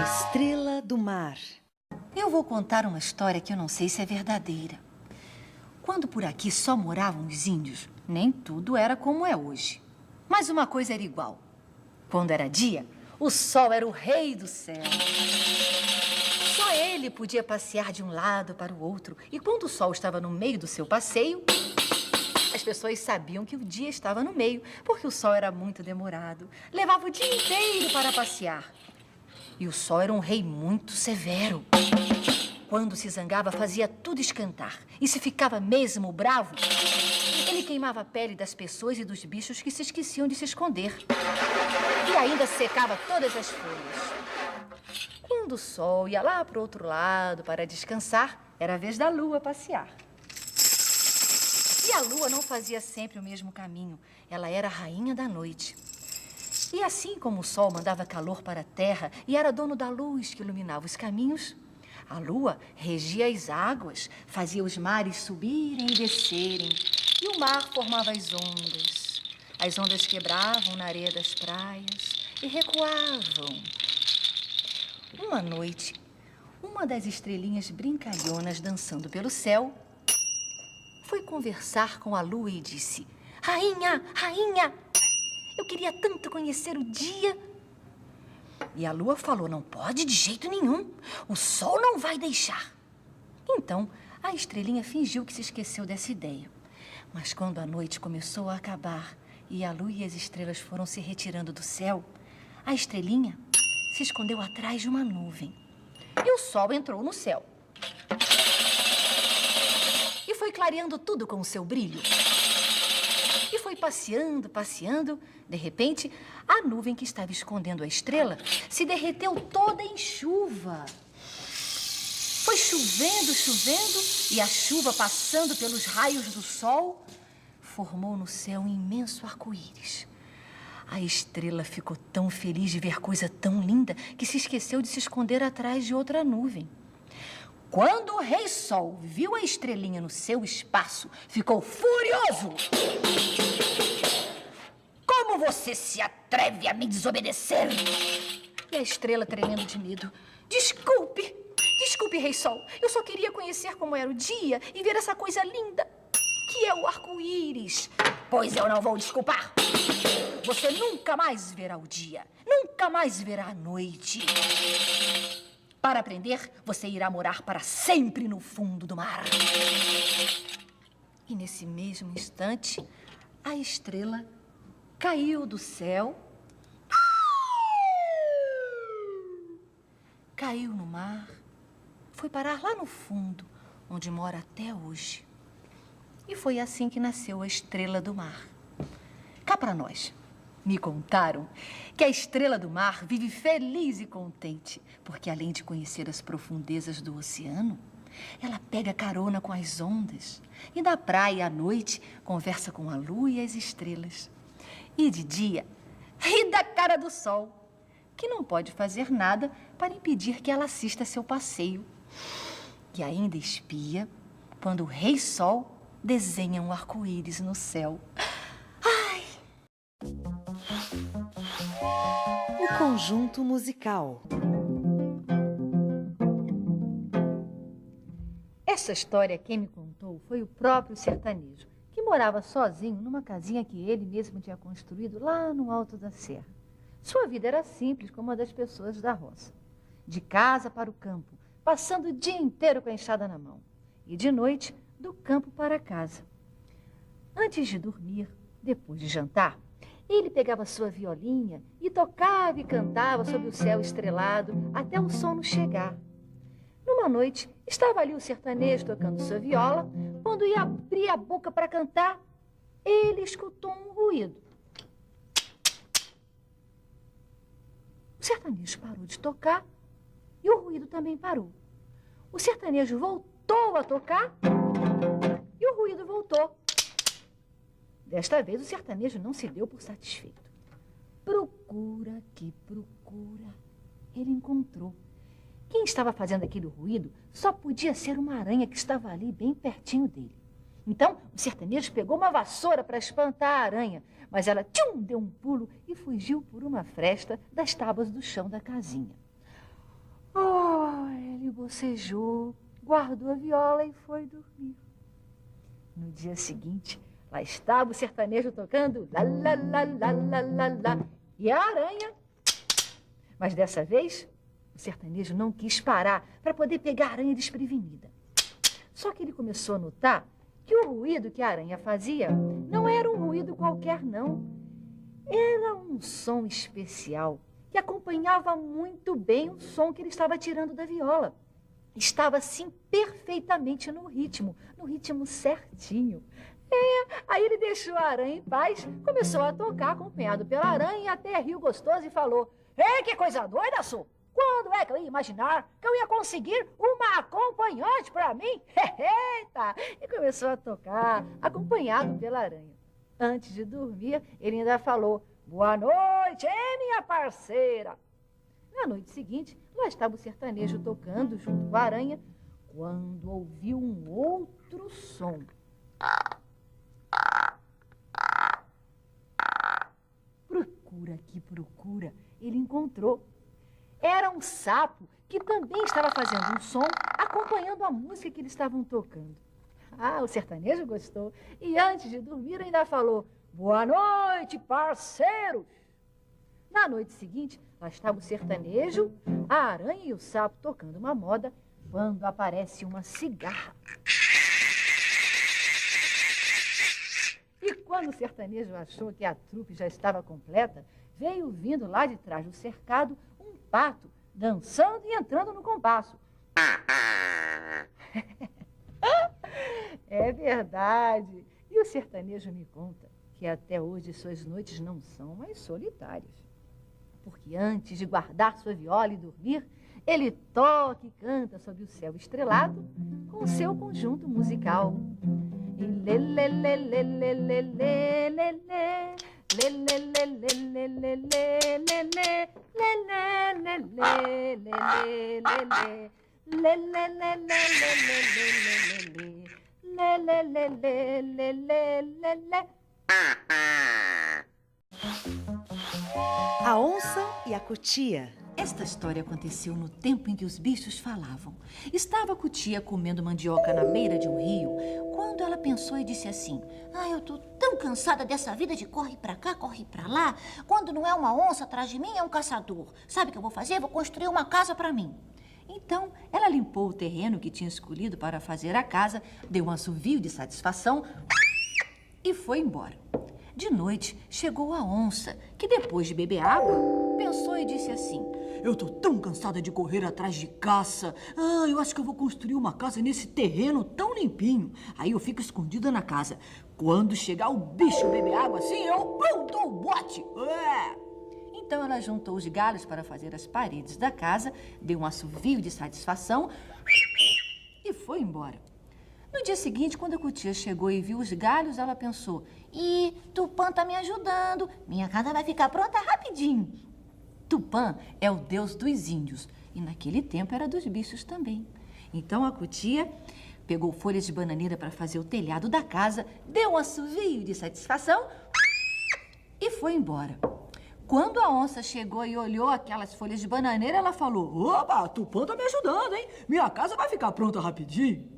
Estrela do Mar. Eu vou contar uma história que eu não sei se é verdadeira. Quando por aqui só moravam os índios, nem tudo era como é hoje. Mas uma coisa era igual. Quando era dia, o sol era o rei do céu. Só ele podia passear de um lado para o outro. E quando o sol estava no meio do seu passeio, as pessoas sabiam que o dia estava no meio, porque o sol era muito demorado. Levava o dia inteiro para passear. E o sol era um rei muito severo. Quando se zangava, fazia tudo esquentar. E se ficava mesmo bravo, ele queimava a pele das pessoas e dos bichos que se esqueciam de se esconder. E ainda secava todas as folhas. Quando o sol ia lá para o outro lado para descansar, era a vez da lua passear. E a lua não fazia sempre o mesmo caminho. Ela era a rainha da noite. E assim como o sol mandava calor para a terra e era dono da luz que iluminava os caminhos, a lua regia as águas, fazia os mares subirem e descerem. E o mar formava as ondas. As ondas quebravam na areia das praias e recuavam. Uma noite, uma das estrelinhas brincalhonas dançando pelo céu foi conversar com a lua e disse: "Rainha, rainha, eu queria tanto conhecer o dia." E a lua falou: "Não pode de jeito nenhum. O sol não vai deixar." Então, a estrelinha fingiu que se esqueceu dessa ideia. Mas quando a noite começou a acabar e a lua e as estrelas foram se retirando do céu, a estrelinha se escondeu atrás de uma nuvem. E o sol entrou no céu. E foi clareando tudo com o seu brilho. E foi passeando, passeando. De repente, a nuvem que estava escondendo a estrela se derreteu toda em chuva. Foi chovendo, chovendo, e a chuva, passando pelos raios do sol, formou no céu um imenso arco-íris. A estrela ficou tão feliz de ver coisa tão linda que se esqueceu de se esconder atrás de outra nuvem. Quando o Rei Sol viu a estrelinha no seu espaço, ficou furioso. "Como você se atreve a me desobedecer?" E a estrela, tremendo de medo: Desculpe, Rei Sol. Eu só queria conhecer como era o dia e ver essa coisa linda, que é o arco-íris." "Pois eu não vou desculpar. Você nunca mais verá o dia, nunca mais verá a noite. Para aprender, você irá morar para sempre no fundo do mar." E nesse mesmo instante, a estrela caiu do céu, caiu no mar, foi parar lá no fundo, onde mora até hoje. E foi assim que nasceu a Estrela do Mar. Cá para nós. Me contaram que a estrela do mar vive feliz e contente, porque além de conhecer as profundezas do oceano, ela pega carona com as ondas e na praia à noite conversa com a lua e as estrelas. E de dia ri da cara do sol, que não pode fazer nada para impedir que ela assista seu passeio. E ainda espia quando o Rei Sol desenha um arco-íris no céu. O conjunto musical. Essa história quem me contou foi o próprio sertanejo, que morava sozinho numa casinha que ele mesmo tinha construído lá no alto da serra. Sua vida era simples como a das pessoas da roça. De casa para o campo, passando o dia inteiro com a enxada na mão. E de noite, do campo para casa. Antes de dormir, depois de jantar, ele pegava sua violinha e tocava e cantava sob o céu estrelado até o sono chegar. Numa noite, estava ali o sertanejo tocando sua viola. Quando ia abrir a boca para cantar, ele escutou um ruído. O sertanejo parou de tocar e o ruído também parou. O sertanejo voltou a tocar e o ruído voltou. Desta vez, o sertanejo não se deu por satisfeito. Procura que procura, ele encontrou. Quem estava fazendo aquele ruído só podia ser uma aranha que estava ali bem pertinho dele. Então, o sertanejo pegou uma vassoura para espantar a aranha, mas ela deu um pulo e fugiu por uma fresta das tábuas do chão da casinha. bocejou, guardou a viola e foi dormir. No dia seguinte, lá estava o sertanejo tocando lá, lá, lá, lá, lá, lá, lá, e a aranha. Mas dessa vez, o sertanejo não quis parar para poder pegar a aranha desprevenida. Só que ele começou a notar que o ruído que a aranha fazia não era um ruído qualquer, não. Era um som especial que acompanhava muito bem o som que ele estava tirando da viola. Estava, assim, perfeitamente no ritmo certinho. Aí ele deixou a aranha em paz, começou a tocar acompanhado pela aranha e até riu gostoso e falou: "Ei, que coisa doida, Su! Quando é que eu ia imaginar que eu ia conseguir uma acompanhante para mim?" Eita! E começou a tocar, acompanhado pela aranha. Antes de dormir, ele ainda falou: "Boa noite, hein, minha parceira?" Na noite seguinte, lá estava o sertanejo tocando junto com a aranha, quando ouviu um outro som. Procura que procura, ele encontrou. Era um sapo que também estava fazendo um som, acompanhando a música que eles estavam tocando. O sertanejo gostou e antes de dormir ainda falou: "Boa noite, parceiros!" Na noite seguinte, lá estava o sertanejo, a aranha e o sapo tocando uma moda, quando aparece uma cigarra. E quando o sertanejo achou que a trupe já estava completa, veio vindo lá de trás do cercado um pato, dançando e entrando no compasso. É verdade. E o sertanejo me conta que até hoje suas noites não são mais solitárias. Porque antes de guardar sua viola e dormir, ele toca e canta sob o céu estrelado com o seu conjunto musical. E lê, lê, lê, lê, lê, lê, lê, lê, lê. Lê, lê, lê, lê, lê, lê, lê, lê, lê, lê, lê, lê, lê, lê, lê. Lê, lê, lê, lê, lê, lê, lê, lê, lê. Lê, lê, lê, lê, lê, lê, lê, lê. A onça e a cutia. Esta história aconteceu no tempo em que os bichos falavam. Estava a cutia comendo mandioca na beira de um rio, quando ela pensou e disse assim: eu tô tão cansada dessa vida de corre pra cá, corre pra lá. Quando não é uma onça atrás de mim, é um caçador. Sabe o que eu vou fazer? Vou construir uma casa pra mim. Então, ela limpou o terreno que tinha escolhido para fazer a casa, deu um assovio de satisfação e foi embora. De noite, chegou a onça, que depois de beber água, pensou e disse assim: eu tô tão cansada de correr atrás de caça. Eu acho que eu vou construir uma casa nesse terreno tão limpinho. Aí eu fico escondida na casa. Quando chegar o bicho beber água assim, eu dou o bote. Então ela juntou os galhos para fazer as paredes da casa, deu um assovio de satisfação e foi embora. No dia seguinte, quando a cutia chegou e viu os galhos, ela pensou: Tupã tá me ajudando, minha casa vai ficar pronta rapidinho. Tupã é o deus dos índios e naquele tempo era dos bichos também. Então a cutia pegou folhas de bananeira para fazer o telhado da casa, deu um assovio de satisfação e foi embora. Quando a onça chegou e olhou aquelas folhas de bananeira, ela falou: opa, Tupã tá me ajudando, hein? Minha casa vai ficar pronta rapidinho.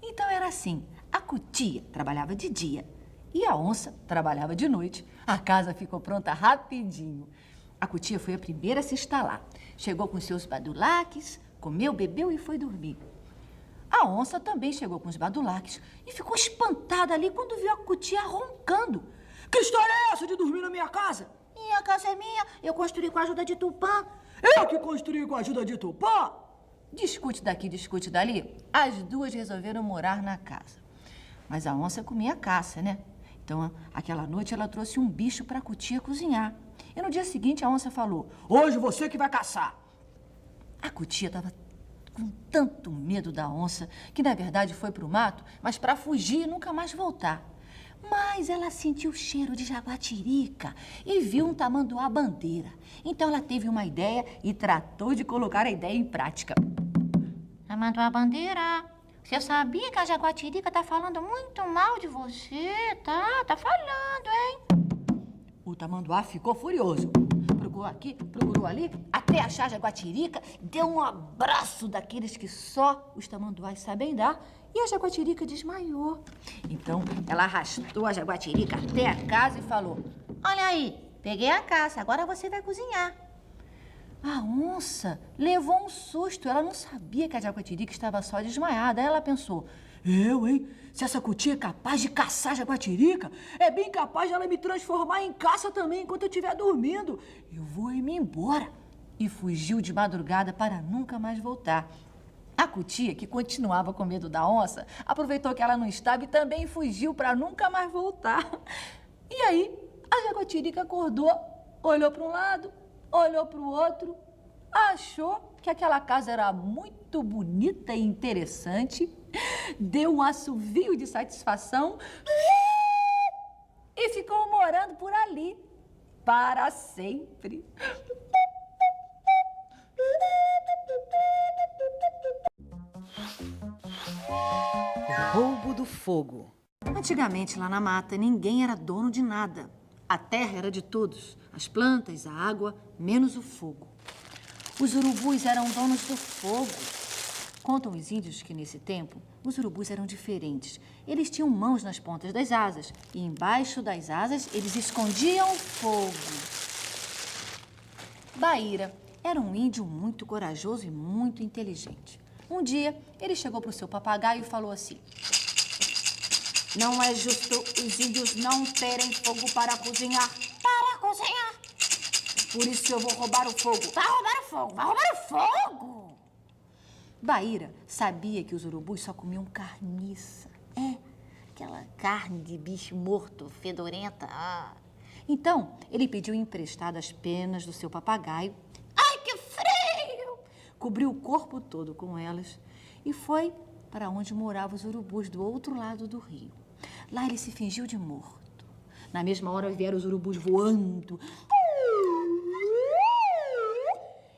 Então era assim, a cutia trabalhava de dia e a onça trabalhava de noite. A casa ficou pronta rapidinho. A cutia foi a primeira a se instalar. Chegou com seus badulaques, comeu, bebeu e foi dormir. A onça também chegou com os badulaques e ficou espantada ali quando viu a cutia roncando. Que história é essa de dormir na minha casa? E a casa é minha, eu construí com a ajuda de Tupã. Eu que construí com a ajuda de Tupã? Discute daqui, discute dali. As duas resolveram morar na casa. Mas a onça comia caça, né? Então, aquela noite ela trouxe um bicho para a cutia cozinhar. E no dia seguinte a onça falou: hoje você que vai caçar. A cutia estava com tanto medo da onça que na verdade foi para o mato, mas para fugir e nunca mais voltar. Mas ela sentiu o cheiro de jaguatirica e viu um tamanduá-bandeira. Então ela teve uma ideia e tratou de colocar a ideia em prática. Tamanduá-bandeira, você sabia que a jaguatirica tá falando muito mal de você? Tá falando, hein? O tamanduá ficou furioso. Procurou procurou aqui, procurou ali, até achar a jaguatirica, deu um abraço daqueles que só os tamanduás sabem dar e a jaguatirica desmaiou. Então, ela arrastou a jaguatirica até a casa e falou: olha aí, peguei a caça, agora você vai cozinhar. A onça levou um susto, ela não sabia que a jaguatirica estava só desmaiada. Aí ela pensou: eu, hein? Se essa cutia é capaz de caçar a jaguatirica, é bem capaz de ela me transformar em caça também enquanto eu estiver dormindo. Eu vou ir-me embora. E fugiu de madrugada para nunca mais voltar. A cutia, que continuava com medo da onça, aproveitou que ela não estava e também fugiu para nunca mais voltar. E aí, a jaguatirica acordou, olhou para um lado, olhou para o outro, achou que aquela casa era muito bonita e interessante, deu um assovio de satisfação e ficou morando por ali para sempre. O roubo do fogo. Antigamente, lá na mata, ninguém era dono de nada. A terra era de todos, as plantas, a água, menos o fogo. Os urubus eram donos do fogo. Contam os índios que, nesse tempo, os urubus eram diferentes. Eles tinham mãos nas pontas das asas e, embaixo das asas, eles escondiam o fogo. Baíra era um índio muito corajoso e muito inteligente. Um dia, ele chegou para o seu papagaio e falou assim: não é justo os índios não terem fogo para cozinhar. Para cozinhar. Por isso eu vou roubar o fogo. Vai roubar o fogo, vai roubar o fogo. Baíra sabia que os urubus só comiam carniça. Aquela carne de bicho morto, fedorenta. Então, ele pediu emprestado as penas do seu papagaio. Ai, que frio! Cobriu o corpo todo com elas e foi para onde moravam os urubus, do outro lado do rio. Lá ele se fingiu de morto. Na mesma hora vieram os urubus voando.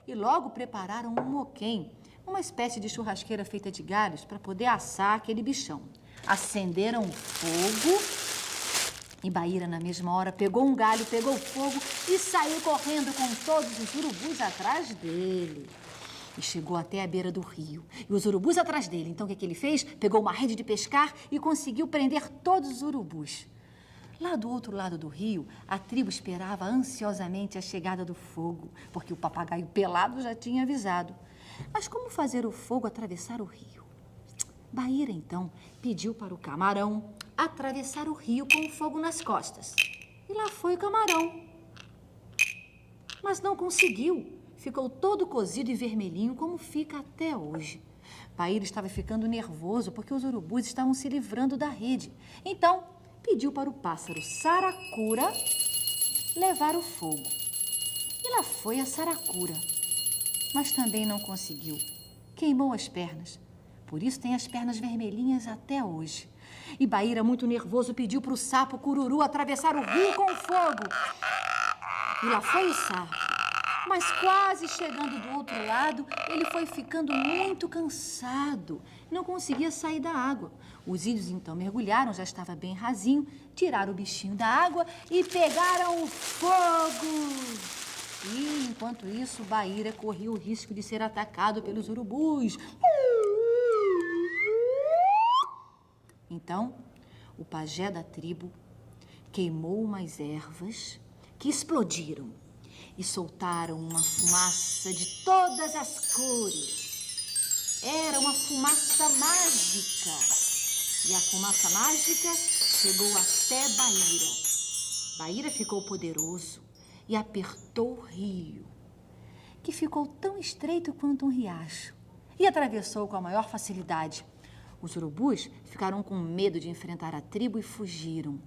E logo prepararam um moquém, uma espécie de churrasqueira feita de galhos para poder assar aquele bichão. Acenderam o fogo e Baíra, na mesma hora, pegou um galho, pegou fogo e saiu correndo com todos os urubus atrás dele. E chegou até a beira do rio. E os urubus atrás dele. Então, o que ele fez? Pegou uma rede de pescar e conseguiu prender todos os urubus. Lá do outro lado do rio, a tribo esperava ansiosamente a chegada do fogo, porque o papagaio pelado já tinha avisado. Mas como fazer o fogo atravessar o rio? Baíra, então, pediu para o camarão atravessar o rio com o fogo nas costas. E lá foi o camarão. Mas não conseguiu. Ficou todo cozido e vermelhinho, como fica até hoje. Baíra estava ficando nervoso porque os urubus estavam se livrando da rede. Então, pediu para o pássaro saracura levar o fogo. E lá foi a saracura. Mas também não conseguiu. Queimou as pernas. Por isso tem as pernas vermelhinhas até hoje. E Baíra, muito nervoso, pediu para o sapo cururu atravessar o rio com o fogo. E lá foi o sapo. Mas quase chegando do outro lado, ele foi ficando muito cansado. Não conseguia sair da água. Os índios então mergulharam, já estava bem rasinho, tiraram o bichinho da água e pegaram o fogo. E, enquanto isso, Baíra corria o risco de ser atacado pelos urubus. Então, o pajé da tribo queimou umas ervas que explodiram e soltaram uma fumaça de todas as cores. Era uma fumaça mágica. E a fumaça mágica chegou até Baíra. Baíra ficou poderoso e apertou o rio, que ficou tão estreito quanto um riacho, e atravessou com a maior facilidade. Os urubus ficaram com medo de enfrentar a tribo e fugiram.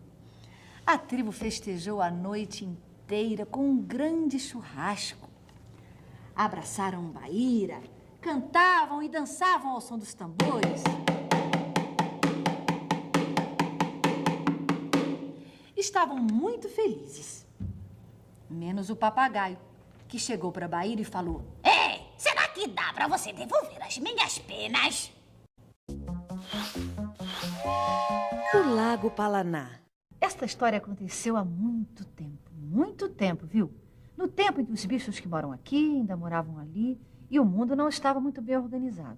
A tribo festejou a noite inteira com um grande churrasco. Abraçaram Baíra, cantavam e dançavam ao som dos tambores. Estavam muito felizes, menos o papagaio, que chegou para Baíra e falou: ei, será que dá para você devolver as minhas penas? O Lago Palaná. Esta história aconteceu há muito tempo, viu? No tempo em que os bichos que moram aqui ainda moravam ali e o mundo não estava muito bem organizado.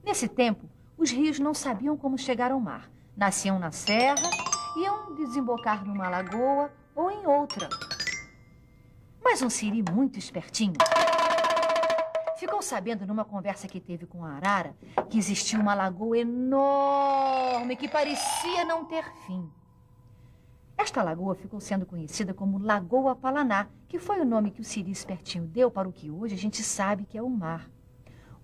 Nesse tempo, os rios não sabiam como chegar ao mar. Nasciam na serra, iam desembocar numa lagoa ou em outra. Mas um siri muito espertinho ficou sabendo numa conversa que teve com a arara que existia uma lagoa enorme que parecia não ter fim. Esta lagoa ficou sendo conhecida como Lagoa Palaná, que foi o nome que o siri espertinho deu para o que hoje a gente sabe que é o mar.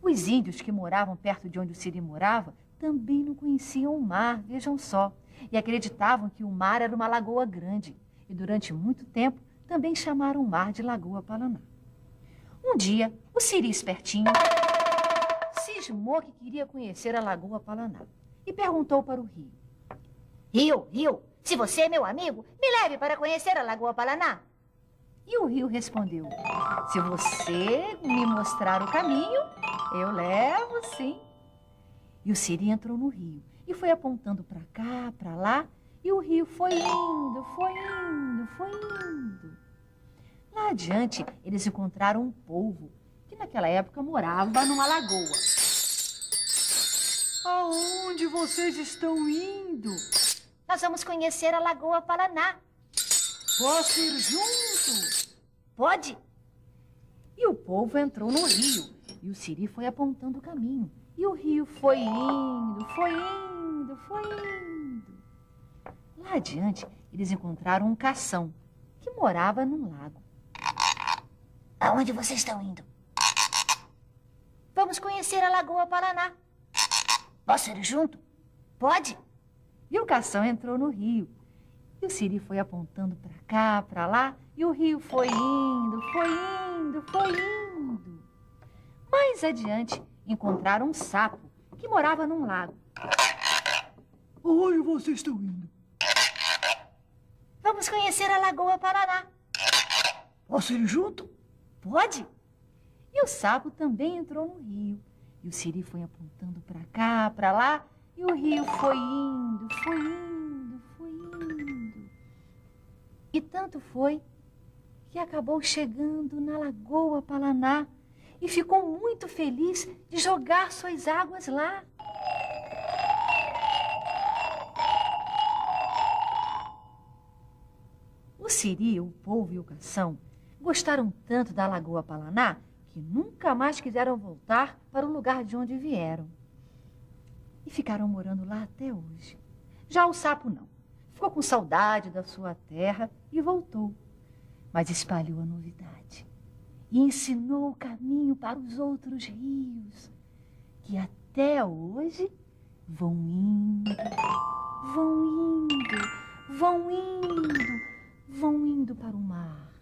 Os índios que moravam perto de onde o siri morava também não conheciam o mar, vejam só, e acreditavam que o mar era uma lagoa grande. E durante muito tempo também chamaram o mar de Lagoa Palaná. Um dia, o siri espertinho cismou que queria conhecer a Lagoa Palaná e perguntou para o rio. Rio, se você é meu amigo, me leve para conhecer a Lagoa Palaná. E o rio respondeu, se você me mostrar o caminho, eu levo sim. E o siri entrou no rio e foi apontando para cá, para lá, e o rio foi indo, foi indo, foi indo. Lá adiante, eles encontraram um polvo, que naquela época morava numa lagoa. Aonde vocês estão indo? Nós vamos conhecer a Lagoa Palaná. Posso ir junto? Pode? E o polvo entrou no rio, e o siri foi apontando o caminho. E o rio foi indo, foi indo, foi indo. Lá adiante, eles encontraram um cação, que morava num lago. Aonde vocês estão indo? Vamos conhecer a Lagoa Palaná. Posso ir junto? Pode? E o cação entrou no rio. E o siri foi apontando para cá, para lá, e o rio foi indo, foi indo, foi indo. Mais adiante, encontraram um sapo que morava num lago. Onde vocês estão indo? Vamos conhecer a Lagoa Palaná. Posso ir junto? Pode? E o sapo também entrou no rio. E o siri foi apontando para cá, para lá, e o rio foi indo, foi indo, foi indo. E tanto foi que acabou chegando na Lagoa Palaná e ficou muito feliz de jogar suas águas lá. O siri, o polvo e o cação gostaram tanto da Lagoa Palaná que nunca mais quiseram voltar para o lugar de onde vieram. E ficaram morando lá até hoje. Já o sapo não. Ficou com saudade da sua terra e voltou. Mas espalhou a novidade e ensinou o caminho para os outros rios, que até hoje vão indo, vão indo, vão indo, vão indo para o mar.